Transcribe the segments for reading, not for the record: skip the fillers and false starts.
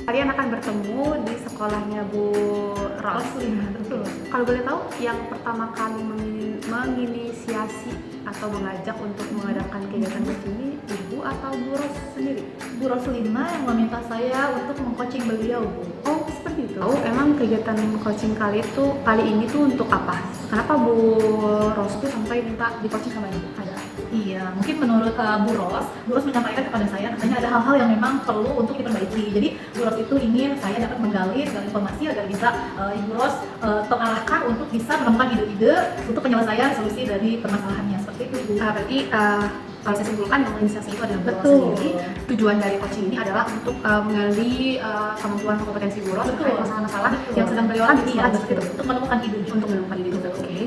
Kalian akan bertemu di sekolahnya Bu Ros. Betul. Kalau boleh tahu, yang pertama kali menginisiasi atau mengajak untuk mengadakan kegiatan coaching ini Ibu atau Bu Ros sendiri? Bu Roslina yang meminta saya untuk mengcoaching beliau, Bu. Oh, seperti itu. Oh, emang kegiatan coaching kali ini tuh untuk apa? Kenapa Bu Ros tuh sampai minta di coaching sama Ibu? Ada? Iya, mungkin menurut Bu Ros menyampaikan kepada saya katanya ada hal-hal yang memang perlu untuk diperbaiki. Jadi Bu Ros itu ingin saya dapat menggali informasi agar bisa Ibu Ros terarahkan untuk bisa menemukan ide-ide untuk penyelesaian solusi dari permasalahannya. Seperti itu, Bu. Berarti kalau saya simpulkan yang menginisiasi itu adalah Bu Ros Betul. sendiri. Tujuan dari coaching ini adalah untuk menggali kemampuan kompetensi Bu Ros terkait masalah-masalah yang sedang beliau alami. Iya, Seperti itu. untuk menemukan ide. Untuk menemukan ide itu. Oke.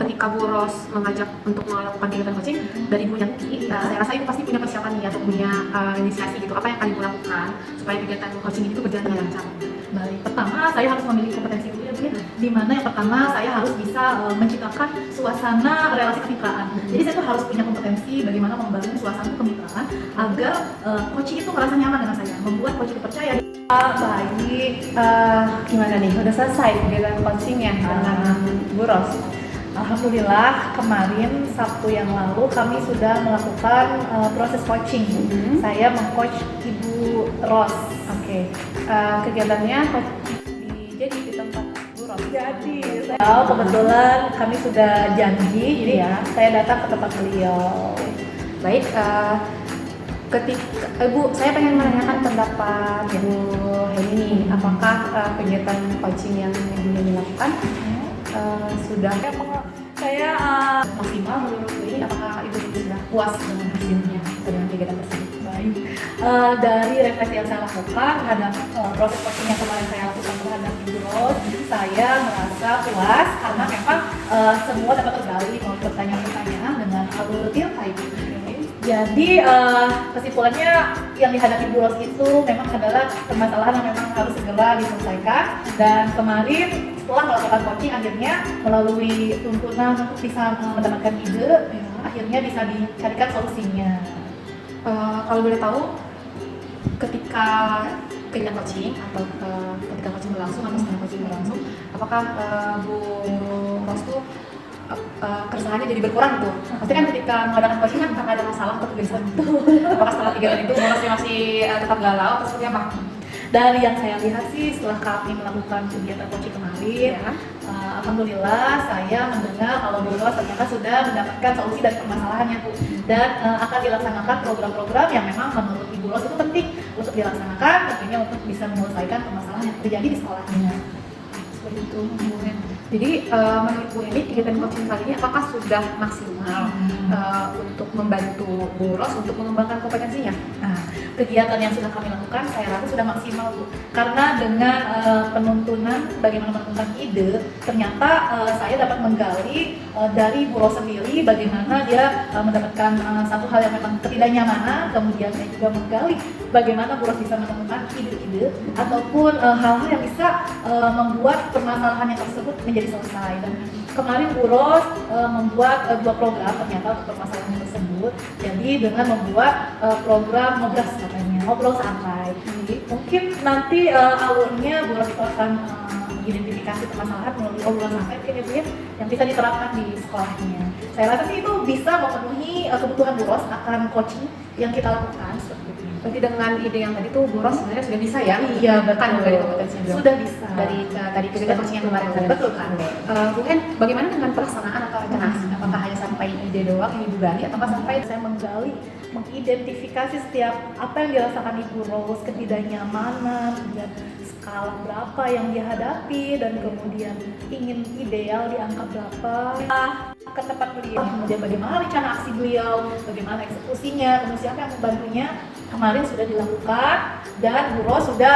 Ketika Bu Ros mengajak untuk melakukan kegiatan coaching dari Ibu Yanti, saya rasa Ibu pasti punya persiapan nih atau punya inisiasi gitu. Apa yang akan Ibu lakukan supaya kegiatan coaching ini itu berjalan dengan lancar? Baik, pertama saya harus memiliki kompetensi dulu ya Bu ya. Di mana yang pertama saya harus bisa menciptakan suasana relasi kemitraan. Jadi saya tuh harus punya kompetensi bagaimana membangun suasana kemitraan agar coaching itu merasa nyaman dengan saya, membuat coaching itu percaya. Baik, gimana nih? Udah selesai kegiatan coachingnya dengan Bu Ros? Alhamdulillah kemarin Sabtu yang lalu kami sudah melakukan proses coaching. Saya mengcoach Ibu Ros. Oke. Kegiatannya jadi di tempat Bu Ros. Jadi saya kebetulan kami sudah janji, jadi Iya. saya datang ke tempat beliau. Baik, ketika Bu, saya pengen menanyakan pendapat Bu Heni. Apakah kegiatan coaching yang Ibu Heni lakukan sudah Saya maksimal menurut Bu Heni? Apakah Ibu Heni sudah puas dengan hasilnya dengan kegiatan tersebut? baik. Dari refleksi yang saya lakukan terhadap proses coaching yang kemarin saya lakukan terhadap Ibu Ros, saya merasa puas karena memang semua dapat tergali mau pertanyaan-pertanyaan dengan alur real time. Jadi kesimpulannya yang dihadapi Bu Ros itu memang adalah permasalahan yang memang harus segera diselesaikan, dan kemarin setelah melakukan coaching akhirnya melalui tuntunan untuk bisa mendapatkan ide, akhirnya bisa dicarikan solusinya. Kalau boleh tahu, ketika kegiatan coaching atau ketika coaching berlangsung atau setelah coaching berlangsung, apakah Bu Ros tuh keresahannya jadi berkurang tuh? Pasti kan ketika mengadakan coaching kan karena ada masalah atau kegelisahan. Apakah setelah kegiatan itu Bu Ros masih tetap galau atau seperti apa? Dari yang saya lihat sih setelah kami melakukan kegiatan coaching kemarin, alhamdulillah saya mendengar kalau Bu Ros ternyata sudah mendapatkan solusi dari permasalahannya Bu, dan akan dilaksanakan program-program yang memang menurut Ibu Ros itu penting untuk dilaksanakan, tentunya untuk bisa menyelesaikan permasalahan yang terjadi di sekolahnya. Seperti itu, Bu Hen. Jadi menurut Bu Heni, kegiatan coaching kali ini apakah sudah maksimal untuk membantu Bu Ros untuk mengembangkan kompetensinya? Nah, kegiatan yang sudah kami lakukan saya rasa sudah maksimal Bu, karena dengan penuntunan bagaimana menemukan ide, ternyata saya dapat menggali dari Bu Ros sendiri bagaimana dia mendapatkan satu hal yang memang ketidaknyamanan, kemudian saya juga menggali bagaimana Bu Ros bisa menemukan ide-ide ataupun hal-hal yang bisa membuat permasalahan yang tersebut menjadi selesai. Dan kemarin Bu Ros membuat 2 program ternyata untuk permasalahan tersebut. Jadi dengan membuat program ngobras katanya, ngobrol santai. Jadi mungkin nanti alurnya Bu Ros itu akan mengidentifikasi permasalahan melalui obrolan santai mungkin ya Bu ya, yang bisa diterapkan di sekolahnya. Saya rasa sih itu bisa memenuhi kebutuhan Bu Ros akan coaching yang kita lakukan seperti itu. Berarti dengan ide yang tadi tuh Bu Ros sebenarnya sudah bisa ya? Iya, Kan betul. dari kompetensinya beliau. Sudah bisa. Dari tadi kegiatan coaching yang kemarin tadi. Betul kan? Bu Hen, bagaimana dengan pelaksanaan atau rencana? Apakah hanya sampai ide doang yang Ibu gali atau sampai Saya menggali, mengidentifikasi setiap apa yang dirasakan Ibu Ros, ketidaknyamanan, dan skala berapa yang dihadapi, dan kemudian ingin ideal di angka berapa ke tempat beliau, kemudian bagaimana rencana aksi beliau, bagaimana eksekusinya, kemudian siapa yang membantunya, kemarin sudah dilakukan, dan Bu Ros sudah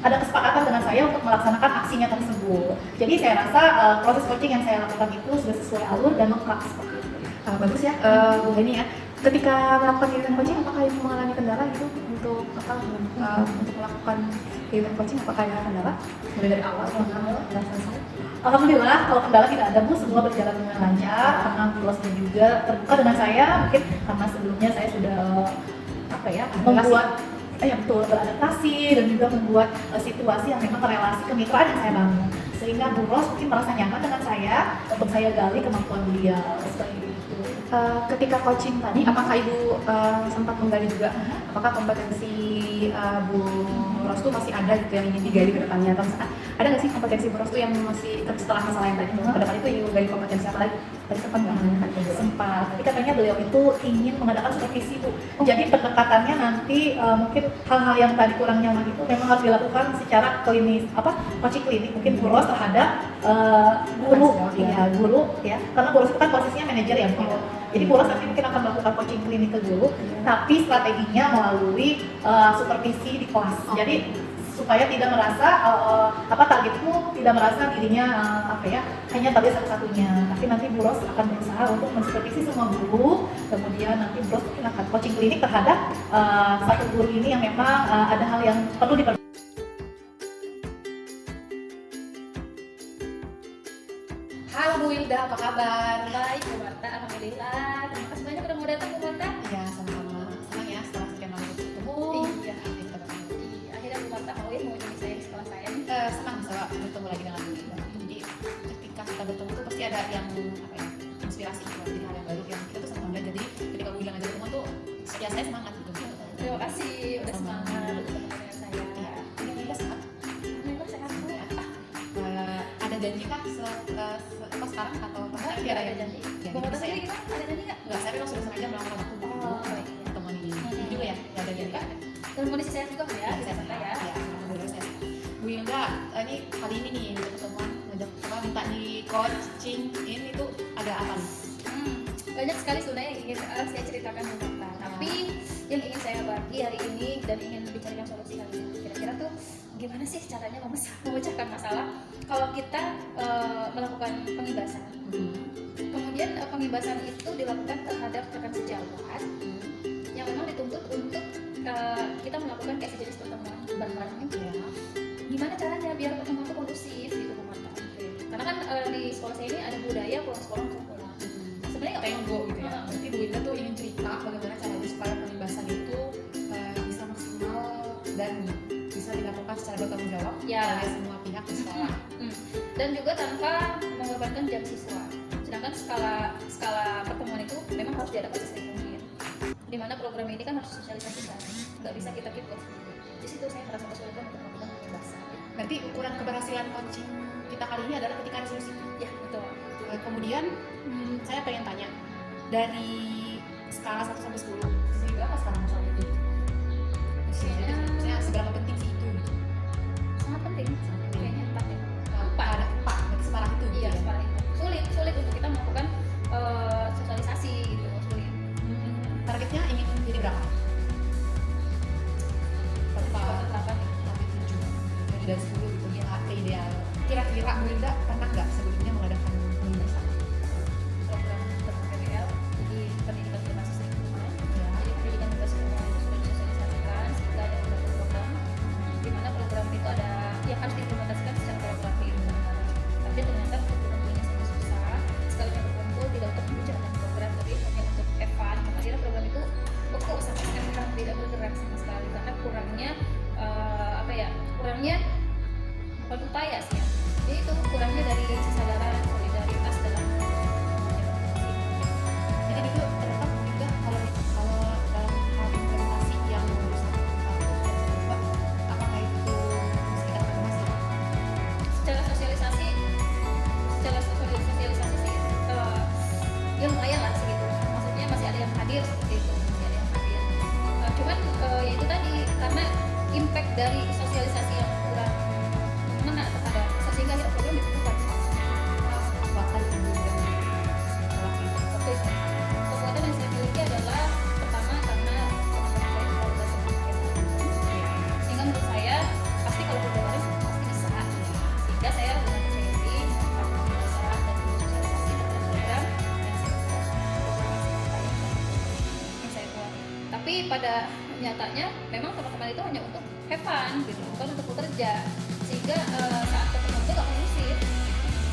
ada kesepakatan dengan saya untuk melaksanakan aksinya tersebut. Jadi saya rasa proses coaching yang saya lakukan itu sudah sesuai alur dan lengkap seperti itu. bagus ya, Bu Heni ya. Ketika melakukan kegiatan coaching, apakah Ibu mengalami kendala gitu untuk untuk melakukan kegiatan coaching? Apakah ada kendala mulai dari awal sampai selesai? Alhamdulillah kalau kendala tidak ada Bu, semua berjalan dengan lancar karena Bu Rosnya juga terbuka dengan saya, mungkin karena sebelumnya saya sudah membuat ya betul, beradaptasi dan juga membuat situasi yang memang relasi kemitraan yang saya bangun, sehingga Bu Ros mungkin merasa nyaman dengan saya untuk saya gali kemampuan beliau seperti itu. Ketika coaching tadi, apakah Ibu sempat menggali juga apakah kompetensi Bu Ros tuh masih ada gitu yang ingin digali ke depannya, atau misalkan ada nggak sih kompetensi Bu Ros tuh yang masih setelah masalah yang tadi ke depan itu Ibu gali kompetensi apa lagi? Tadi sempat nggak menanyakan ke Bu? Sempat, tapi katanya beliau itu ingin mengadakan supervisi Bu. Jadi pendekatannya nanti mungkin hal-hal yang tadi kurang nyaman itu memang harus dilakukan secara klinis, coaching klinik mungkin Bu Ros terhadap guru, guru ya, karena Bu Ros itu kan posisinya manajer ya Bu. Jadi Bu Ros nanti mungkin akan melakukan coaching klinik ke guru, tapi strateginya melalui supervisi di kelas. Jadi supaya tidak merasa targetku tidak merasa dirinya hanya target satu-satunya, tapi nanti Bu Ros akan berusaha untuk mensupervisi semua guru, kemudian nanti Bu Ros mungkin akan coaching klinik terhadap satu guru ini yang memang ada hal yang perlu diperbaiki. Halo Bu Wilda, apa kabar? Baik, Bu Marta, alhamdulillah. Terima kasih banyak udah mau datang, Bu Marta. Ya, sama-sama. Senang ya setelah sekian lama ketemu. Iya. Kita ketemu. Akhirnya Bu Marta mau jadi saya di sekolah saya nih. Senang bisa bertemu lagi dengan Bu Wilda. Jadi ketika kita bertemu tuh pasti ada yang inspirasi buat jadi hal yang baru yang kita tuh senang belajar. Jadi ketika Bu Wilda ngajak ketemu tuh ya saya semangat gitu. Terima kasih udah semangat bertemu dengan saya. Ya, ini Wilda sehat. Alhamdulillah sehat Bu. Ada janji kah sekarang atau Iya, ada janji. Ya, Bu Marta saya sendiri gimana? Ada janji nggak? enggak, saya memang sudah sengaja melakukan waktu Oh, baik. pertemuan ini juga ya, nggak ada janji kah? Dalam kondisi sehat juga Bu ya, Saya bisa santai ya. alhamdulillah saya. Bu Wilda, ini kali ini nih untuk pertemuan ngajak minta di coaching ini tuh ada apa nih? Banyak sekali sebenarnya yang ingin saya ceritakan Bu Marta. Tapi yang ingin saya bagi hari ini dan ingin bicarakan solusi hari ini, kira-kira tuh gimana sih caranya memecahkan masalah kalau kita melakukan pengibasan. Kemudian pengibasan itu dilakukan terhadap rekan sejawat yang memang dituntut untuk kita melakukan kayak sejenis pertemuan bareng-bareng ya. Gimana caranya biar pertemuan itu kondusif gitu Bu Marta? Karena kan di sekolah saya ini ada budaya pulang sekolah langsung pulang. Sebenarnya nggak Tenggo gitu ya. Berarti Bu Wilda tuh ingin cerita bagaimana caranya supaya pembebasan itu bisa maksimal dan bisa dilakukan secara bertanggung jawab Ya. oleh semua pihak di sekolah. Dan juga tanpa mengorbankan jam siswa. Sedangkan skala pertemuan itu memang harus diadakan sesuai mungkin. Dimana program ini kan harus sosialisasikan, nggak bisa kita keep buat sendiri. Di situ saya merasa kesulitan untuk melakukan pembebasan. Berarti ukuran keberhasilan coaching kita kali ini adalah ketika ada solusi. Ya betul. Kemudian saya pengen tanya dari skala 1 sampai 10, sisi berapa sekarang masalah itu? Maksudnya seberapa penting sih itu? Gitu. Sangat penting. Kayaknya 4 ya. Ada 4, berarti separah itu. Iya, gitu ya? separah itu. Sulit untuk kita melakukan sosialisasi gitu, sulit. Targetnya ingin jadi berapa? Berapa? Berapa nih? Target 7 dari 10 gitu ya, ideal. Kira-kira Bu Wilda pernah nggak sebelumnya mengadakan pembahasan? Program PPL, jadi pendidikan berbasis lingkungan. Ya. Jadi pendidikan berbasis lingkungan itu sudah disosialisasikan sehingga ada beberapa program di mana program itu ada yang harus diimplementasikan secara kolaboratif. Tapi ternyata untuk berkumpulnya sangat susah. Sekalinya berkumpul tidak untuk membicarakan program, tapi hanya untuk have fun. Akhirnya program itu kok sampai sekarang tidak bergerak sama sekali karena kurangnya kurangnya bukan upaya sih ya. Jadi itu kurangnya dari kesadaran solidaritas dalam Jadi itu ternyata Bu Wilda kalau dalam hal implementasi yang merusak apakah itu mesti kita berhasil? secara sosialisasi sih ya lumayan lah segitu, maksudnya masih ada yang hadir seperti itu, masih ada yang hadir. Cuman ya itu tadi karena impact dari sosialisasi yang kurang mengena terhadap sehingga akhirnya program ditentukan Bahkan Bu Wilda setelah itu. waktu itu. Kekuatan yang saya miliki adalah pertama karena teman-teman saya juga udah sehingga menurut saya pasti kalau berjalan pasti bisa, sehingga saya dengan percaya diri akan berusaha dan bersosialisasi terhadap program yang saya buat. Tapi pada nyatanya memang teman-teman itu hanya untuk have fun gitu, bukan untuk bekerja, sehingga saat pertemuan itu nggak kondusif.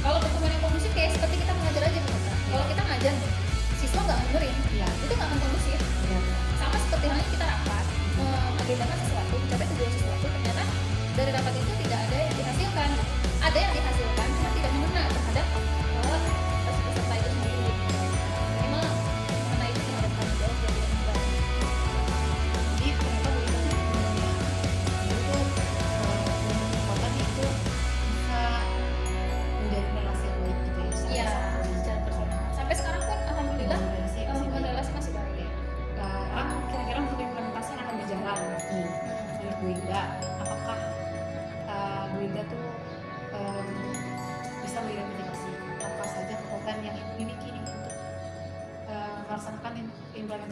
Kalau pertemuan yang kondusif kayak seperti kita mengajar aja gitu. Kalau kita ngajar siswa nggak dengerin, Iya. itu nggak akan kondusif. Iya. Sama seperti halnya kita rapat mengagendakan sesuatu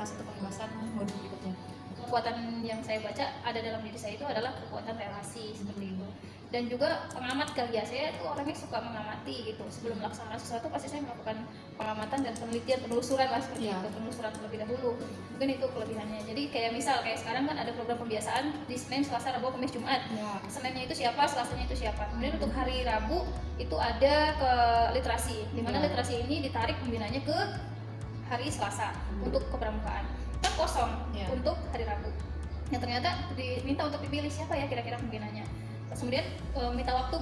implementasi atau pembahasan modul berikutnya. Kekuatan yang saya baca ada dalam diri saya itu adalah kekuatan relasi seperti itu, dan juga pengamat kali ya, saya itu orangnya suka mengamati gitu. Sebelum melaksanakan sesuatu pasti saya melakukan pengamatan dan penelitian, penelusuran lah seperti itu, penelusuran terlebih dahulu. Mungkin itu kelebihannya. Jadi kayak kayak sekarang kan ada program pembiasaan di Senin, Selasa, Rabu, Kamis, Jumat. Seninnya itu siapa, Selasanya itu siapa. Kemudian untuk hari Rabu itu ada ke literasi, di mana literasi ini ditarik pembinaannya ke hari Selasa untuk kepramukaan. Kan kosong untuk hari Rabu. Yang ternyata diminta untuk dipilih siapa ya kira-kira pembinanya. Terus kemudian minta waktu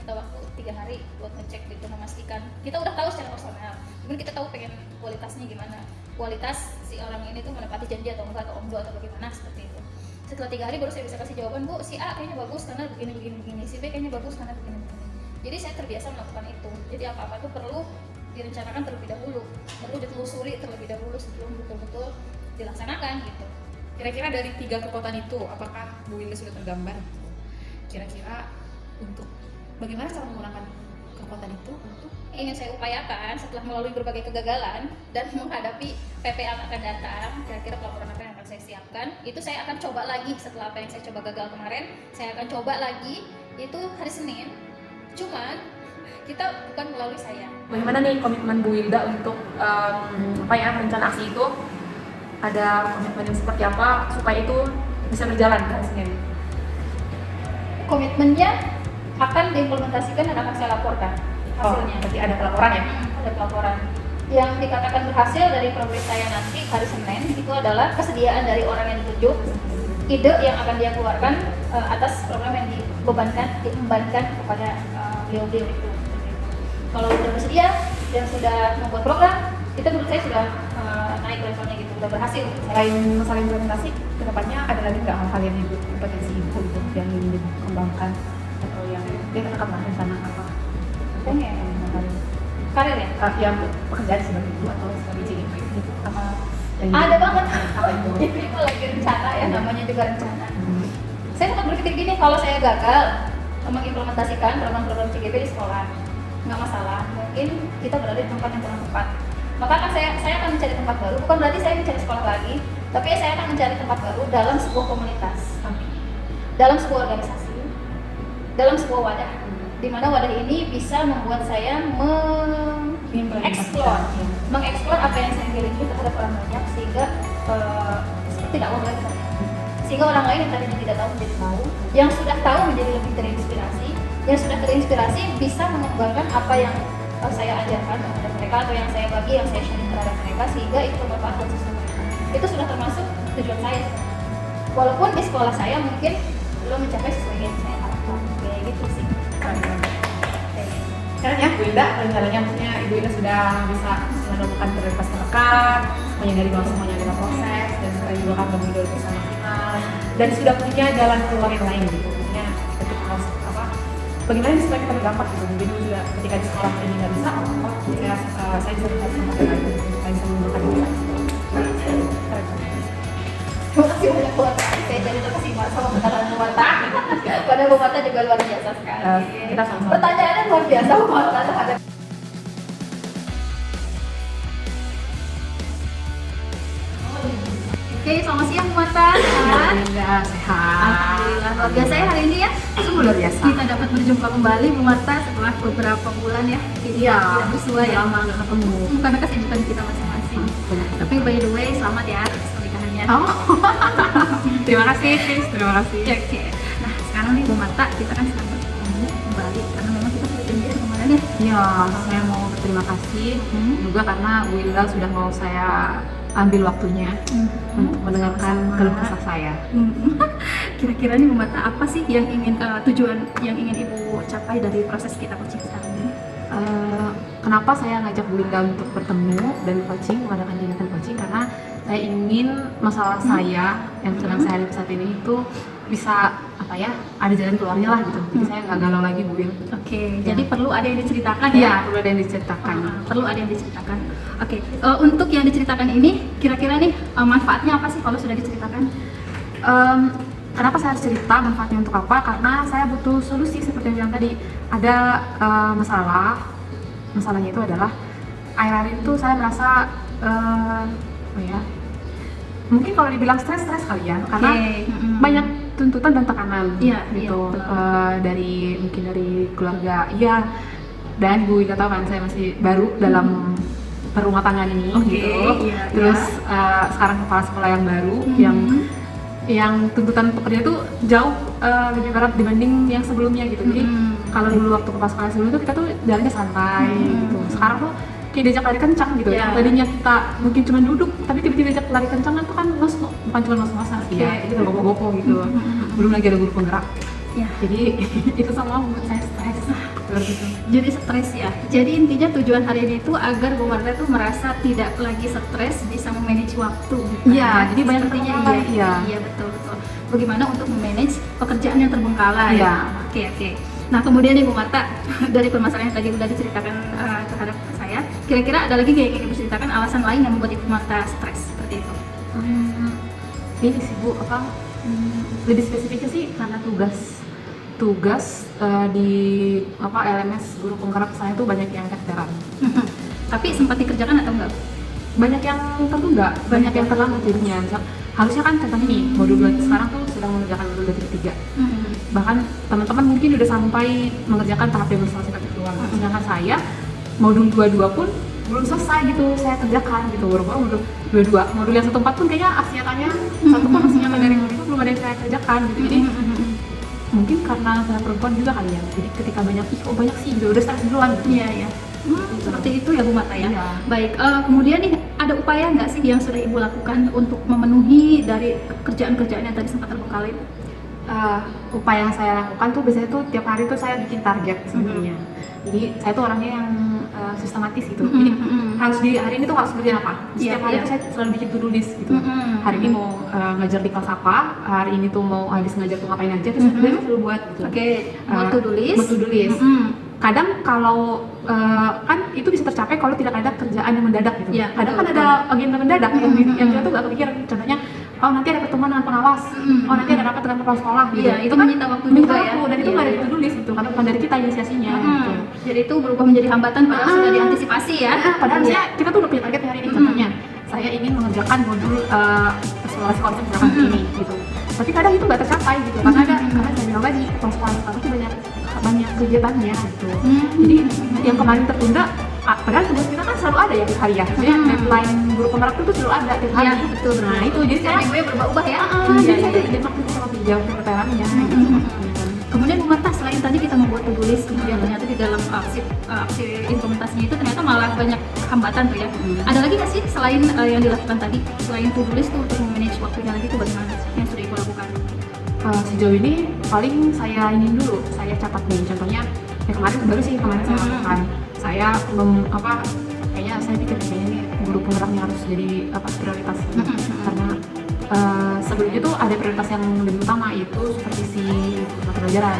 minta waktu 3 hari buat ngecek gitu, memastikan kita udah tahu secara personal. Kemudian kita tahu pengen kualitasnya gimana, kualitas si orang ini tuh menepati janji atau enggak, atau omdo atau bagaimana seperti itu. Setelah 3 hari baru saya bisa kasih jawaban, Bu, si A kayaknya bagus karena begini, si B kayaknya bagus karena begini. Jadi saya terbiasa melakukan itu. Jadi apa-apa tuh perlu direncanakan terlebih dahulu, perlu ditelusuri terlebih dahulu sebelum betul-betul dilaksanakan gitu. Kira-kira dari 3 kekuatan itu, apakah Bu Wilda sudah tergambar? Kira-kira untuk bagaimana cara menggunakan kekuatan itu untuk Ingin saya upayakan setelah melalui berbagai kegagalan dan menghadapi PP yang akan datang, kira-kira pelaporan apa yang akan saya siapkan, itu saya akan coba lagi setelah apa yang saya coba gagal kemarin, saya akan coba lagi itu hari Senin. Cuman kita bukan melalui saya. bagaimana nih komitmen Bu Wilda untuk rencana aksi itu? Ada komitmen yang seperti apa supaya itu bisa berjalan ke Senin? Komitmennya akan diimplementasikan dan akan saya laporkan hasilnya. Berarti ada pelaporan ya? Ada pelaporan. Yang dikatakan berhasil dari progres saya nanti hari Senin itu adalah kesediaan dari orang yang ditunjuk, ide yang akan dia keluarkan atas program yang diembankan kepada beliau-beliau itu. Kalau sudah bersedia dan sudah membuat program, itu menurut saya sudah naik levelnya gitu, sudah berhasil. Selain masalah implementasi, kedepannya ada lagi nggak hal-hal yang ibu potensi ibu itu yang ingin dikembangkan atau yang dia akan rencana apa? Pengen karir ya? Yang pekerjaan sebagai ibu atau sebagai ibu itu apa? Yang Ada banget. Apa itu? Itu lagi rencana ya, namanya juga rencana. Saya sempat berpikir gini, kalau saya gagal mengimplementasikan program-program CGP di sekolah, nggak masalah. Mungkin kita berada di tempat yang kurang tepat. Maka kan saya akan mencari tempat baru. Bukan berarti saya mencari sekolah lagi, tapi saya akan mencari tempat baru dalam sebuah komunitas, dalam sebuah organisasi, dalam sebuah wadah, di mana wadah ini bisa membuat saya mengeksplor apa yang saya miliki terhadap orang banyak, sehingga tidak lagi saya. Sehingga orang lain yang tadinya tidak tahu menjadi tahu, yang sudah tahu menjadi lebih terinspirasi, yang sudah terinspirasi bisa mengembangkan apa yang saya ajarkan kepada mereka atau yang saya bagi, yang saya sharing terhadap mereka, sehingga itu bermanfaat buat siswa mereka. Itu sudah termasuk tujuan saya. Walaupun di sekolah saya mungkin belum mencapai sesuai yang saya harapkan, kayak gitu sih. Keren ya Bu Wilda, rencananya maksudnya Ibu Wilda sudah bisa menemukan prioritas terdekat, menyadari bahwa semuanya adalah proses, dan sekarang juga akan mengambil bersama maksimal, dan sudah punya jalan keluar yang lain gitu. Maksudnya ketika harus bagaimana supaya kita berdampak gitu. Jadi juga ketika di sekolah ini nggak bisa, saya bisa bekerja sama dengan lain, saya bisa menggunakan itu. Terima kasih banyak buat saya jadi terkesima sama perkataan Bu Marta. Padahal Bu Marta juga luar biasa sekali. Kita sama-sama. Pertanyaannya luar biasa Bu Marta terhadap. Oke, selamat siang Bu Marta. Alhamdulillah sehat. Alhamdulillah luar biasa ya hari ini ya. Sungguh luar biasa. Kita dapat berjumpa kembali Bu Marta setelah beberapa bulan ya. Iya. Tidak bersua ya. Lama nggak ketemu. Karena kesibukan kita masing-masing. Tapi by the way, selamat ya atas pernikahannya. Oh. Terima kasih, Chris. Terima kasih. Oke. Nah, sekarang nih Bu Marta, kita kan sedang bertemu kembali karena memang kita sudah janjian kemarin ya. Iya, saya mau berterima kasih juga karena Bu Wilda sudah mau saya ambil waktunya untuk mendengarkan keluh kesah saya. Kira-kira nih Bu Marta, apa sih yang ingin tujuan yang ingin Ibu capai dari proses kita coaching sekarang ini? Kenapa saya ngajak Bu Wilda untuk bertemu dan coaching, mengadakan kegiatan coaching, karena saya ingin masalah saya yang sedang saya hadapi saat ini itu bisa ada jalan keluarnya lah gitu. Jadi saya nggak galau lagi Bu Wil. Oke, Ya. jadi perlu ada yang diceritakan Iya, ya? perlu ada yang diceritakan. Perlu ada yang diceritakan. Oke, untuk yang diceritakan ini, kira-kira nih manfaatnya apa sih kalau sudah diceritakan? Kenapa saya harus cerita, manfaatnya untuk apa? Karena saya butuh solusi seperti yang bilang tadi. Ada masalahnya itu adalah akhir-akhir itu saya merasa mungkin kalau dibilang stres kali ya, karena banyak tuntutan dan tekanan Iya, gitu. iya, betul. Dari mungkin dari keluarga, iya. Dan gue nggak tahu kan, saya masih baru dalam perumah tangga ini Oke, gitu. iya, Terus sekarang kepala sekolah yang baru, yang tuntutan pekerja tuh jauh lebih berat dibanding yang sebelumnya gitu. Jadi kalau dulu waktu kepala sekolah sebelumnya tuh kita tuh jalannya santai gitu. Sekarang tuh kayak diajak lari kencang gitu. Iya. Yang tadinya kita mungkin cuma duduk, tapi tiba-tiba diajak lari kencang kan tuh kan bukan cuma ngos-ngosan sih ya, itu udah gopo-gopo gitu. Belum lagi ada guru penggerak. Ya. Jadi itu semua membuat saya stres gitu. Jadi stres ya. Jadi intinya tujuan hari ini itu agar Bu Marta tuh merasa tidak lagi stres, bisa memanage waktu. Iya, jadi banyak sepertinya teman-teman, iya. iya. Iya, betul. Bagaimana untuk memanage pekerjaan yang terbengkalai. Iya. Oke. Nah, kemudian nih Bu Marta, dari permasalahan yang tadi udah diceritakan terhadap saya, kira-kira ada lagi yang ingin Ibu ceritakan alasan lain yang membuat Ibu Marta stres seperti itu? Ini sih Bu, lebih spesifiknya sih karena tugas di LMS guru penggerak saya tuh banyak yang keteteran. Tapi sempat dikerjakan atau enggak? Banyak yang tertunda, banyak yang terlambat jadinya. Harusnya kan contohnya nih, modul 2 sekarang tuh sedang mengerjakan modul 3. Bahkan teman-teman mungkin udah sampai mengerjakan tahap demonstrasi praktik doang. Sedangkan saya modul 22 pun belum selesai gitu, saya kerjakan gitu. Baru modul 22, modul yang 14 pun kayaknya aksi nyatanya satu pun aksi nyata dari modul itu belum ada yang saya kerjakan gitu. Jadi mungkin karena saya perempuan juga kali ya, jadi ketika banyak sih gitu, udah stres duluan gitu. Iya. Seperti itu ya Bu Marta ya. Iya. Baik, kemudian nih ada upaya nggak sih yang sudah Ibu lakukan untuk memenuhi dari kerjaan-kerjaan yang tadi sempat terbengkalai? Upaya yang saya lakukan tuh biasanya tuh tiap hari tuh saya bikin target sebenarnya. Jadi saya tuh orangnya yang sistematis gitu. Jadi harus di hari ini tuh harus kerjain apa. Setiap hari tuh saya selalu bikin to do list gitu. Hari ini mau ngajar di kelas apa, hari ini tuh mau habis ngajar tuh ngapain aja, terus saya selalu buat gitu. Oke, buat to do list. Buat to do list. Kadang kalau kan itu bisa tercapai kalau tidak ada kerjaan yang mendadak gitu. Iya, Kadang betul, kan ada agenda mendadak yang kita tuh gak kepikiran. Contohnya, oh nanti ada pertemuan dengan pengawas, oh nanti ada rapat dengan kepala sekolah gitu. Iya, itu kan menyita waktu menyita juga ya. waktu, dan itu nggak ada di to-do list gitu, karena bukan dari kita inisiasinya gitu. Jadi itu berubah menjadi hambatan padahal sudah diantisipasi ya. Padahal kita tuh udah punya target hari ini. Contohnya, saya ingin mengerjakan modul eksplorasi konsep misalkan ini gitu. Tapi kadang itu nggak tercapai gitu, karena saya bilang tadi, kepala sekolah sekarang tuh banyak kegiatannya gitu. Jadi yang kemarin tertunda, padahal tugas kita kan selalu ada ya tiap hari ya. Jadi deadline guru penggerak itu selalu ada tiap hari. Iya, betul. Nah itu jadi saya gue berubah-ubah ya. jadi saya jadi waktu sama jauh keteterannya. Kemudian Bu Marta, selain tadi kita membuat to-do list, kemudian ternyata di dalam aksi implementasinya itu ternyata malah banyak hambatan tuh ya. Ada lagi nggak sih selain yang dilakukan tadi, selain to-do list tuh untuk memanage waktunya lagi tuh bagaimana yang sudah Ibu lakukan? Sejauh ini paling saya ini dulu, saya catat nih, contohnya kemarin saya lakukan. Saya kayaknya saya pikir kayaknya nih guru penggeraknya harus jadi prioritas karena sebelumnya tuh ada prioritas yang lebih utama, yaitu supervisi mata pelajaran.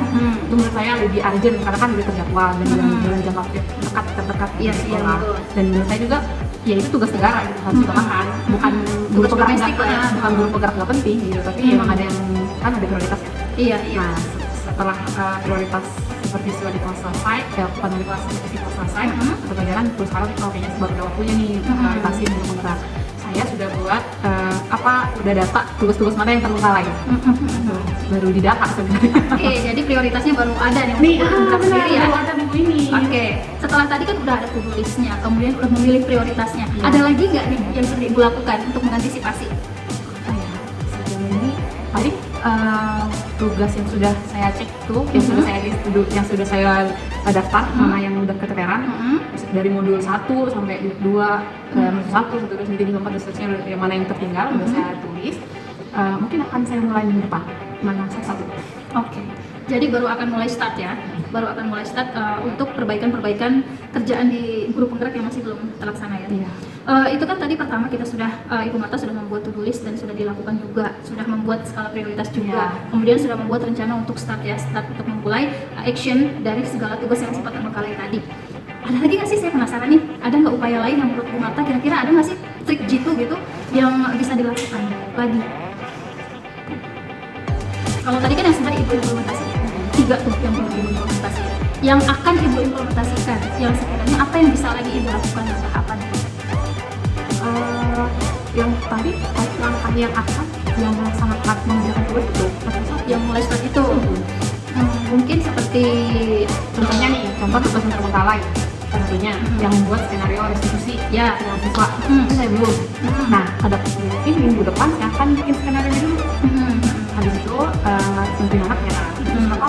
Itu menurut saya lebih urgent karena kan udah terjadwal dan dalam jangka waktu terdekat di sekolah. Dan menurut saya juga ya itu tugas negara gitu, harus diutamakan, bukan guru penggerak bukan guru penggerak nggak penting gitu, tapi emang ada yang kan ada prioritasnya. Iya. Nah setelah prioritas supervisi wali kelas selesai, wali kelas supervisi kelas selesai, mata pelajaran terus sekarang kayaknya baru ada waktunya nih prioritasin guru penggerak. Saya sudah buat udah data tugas-tugas mana yang terbengkalai. Baru didata sebenarnya. Oke, jadi prioritasnya baru ada nih Nih, untuk penggerak sendiri ya. baru ada minggu ini. Oke, setelah tadi kan udah ada to-do list-nya, kemudian udah memilih prioritasnya. Ada lagi nggak nih yang sudah Ibu lakukan untuk mengantisipasi? Sejauh ini paling tugas yang sudah saya cek tuh, yang sudah saya daftar, mana yang udah keteteran, dari modul 1 sampai 2, modul 1, terus nanti 4 dan seterusnya, yang mana yang tertinggal udah saya tulis. Mungkin akan saya mulai minggu depan, mana satu-satu. Oke, jadi baru akan mulai start ya, untuk perbaikan-perbaikan kerjaan di guru penggerak yang masih belum terlaksana ya. Iya. Itu kan tadi pertama kita sudah, Ibu Marta sudah membuat to-do list dan sudah dilakukan juga, sudah membuat skala prioritas juga, kemudian sudah membuat rencana untuk start untuk memulai action dari segala tugas yang sempat terbengkalai tadi. Ada lagi nggak sih, saya penasaran nih, ada nggak upaya lain yang menurut Bu Marta kira-kira ada nggak sih trik jitu gitu yang bisa dilakukan lagi? Kalau tadi kan yang sudah Ibu implementasi, 3 tuh yang belum Ibu implementasi, yang akan Ibu implementasikan, yang sekiranya apa yang bisa lagi Ibu lakukan dan tahapan? Yang tadi langkah yang akan yang melaksanakan mengerjakan tugas itu pada saat yang mulai saat itu mungkin seperti contohnya nih, contoh tugas terbengkalai tentunya yang membuat skenario restitusi ya dengan siswa itu saya belum. Nah, ada mungkin minggu depan saya akan bikin skenario dulu. Habis itu pimpinan anak ya, terus apa